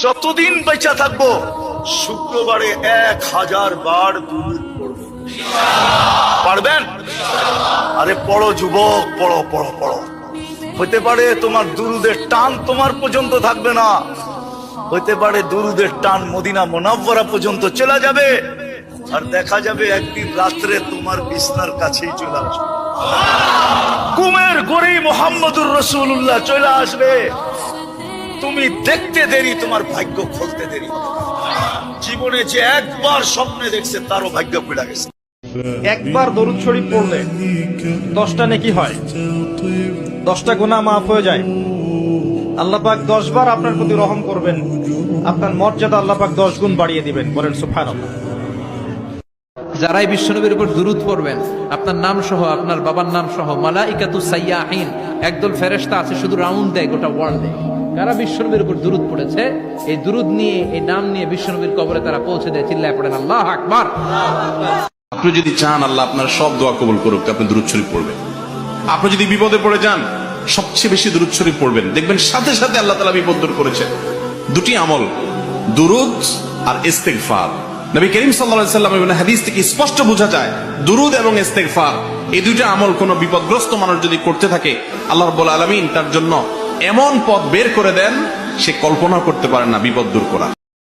যতদিন বেঁচে থাকবো শুক্রবারে 1000 বার দুরূদ পড়ব। পারবেন? আরে পড়ো যুবক, পড়ো পড়ো পড়ো। হতে পারে তোমার দুরুদের টান তোমার পর্যন্ত থাকবে না, হতে পারে দুরুদের টান মদিনা মুনাওয়ারা পর্যন্ত চলে যাবে, আর দেখা যাবে একদিন রাত্রে তোমার বিছনার কাছেই চলে আসবে। ঘুমের ঘরেই মুহাম্মদুর রাসূলুল্লাহ চলে আসবে। তুমি দেখতে দেরি, তোমার ভাগ্য খুলতে দেরি। জীবনে যে একবার স্বপ্নে দেখছে তারও ভাগ্য খুলে গেছে। একবার দরুদ শরীফ পড়লে 10টা নেকি হয়, 10টা গুনাহ মাফ হয়ে যায়। আল্লাহ পাক 10 বার আপনার প্রতি রহম করবেন, আপনার মর্যাদা আল্লাহ পাক 10 গুণ বাড়িয়ে দিবেন। বলেন সুবহানাল্লাহ। যারাই বিশ্বনবীর উপর দুরূদ পড়বেন, আপনার নাম সহ, আপনার বাবার নাম সহ, মালাইকাতুস সাইয়াহিন, একদল ফেরেশতা আছে শুধু রাউন্ড দেয় গোটা ওয়ার্ল্ডে। কারা বিশ্বনবীর উপর দুরূদ পড়েছে, এই দুরূদ নিয়ে, এই নাম নিয়ে বিশ্বনবীর কবরে তারা পৌঁছে দেয়। চিল্লায় পড়েন আল্লাহু আকবার। আপনি যদি চান আল্লাহ আপনার সব দোয়া কবুল করুক, আপনি দুরূদ শরীফ পড়বেন। আপনি যদি বিপদে পড়ে যান, সবচেয়ে বেশি দুরূদ শরীফ পড়বেন, দেখবেন সাথে সাথে আল্লাহ তাআলা বিপদ দূর করেছেন। দুটি আমল, দুরূদ আর ইস্তেগফার। নবী করিম সাল্লাল্লাহু আলাইহি ওয়াসাল্লামের হাদিস থেকে স্পষ্ট বোঝা যায়, দুরূদ এবং ইস্তেগফার এই দুইটা আমল কোন বিপদগ্রস্ত মানুষ যদি করতে থাকে, আল্লাহ রাব্বুল আলামিন তার জন্য এমন পথ বের করে দেন, সে কল্পনা করতে পারে না বিপদ দূর করা।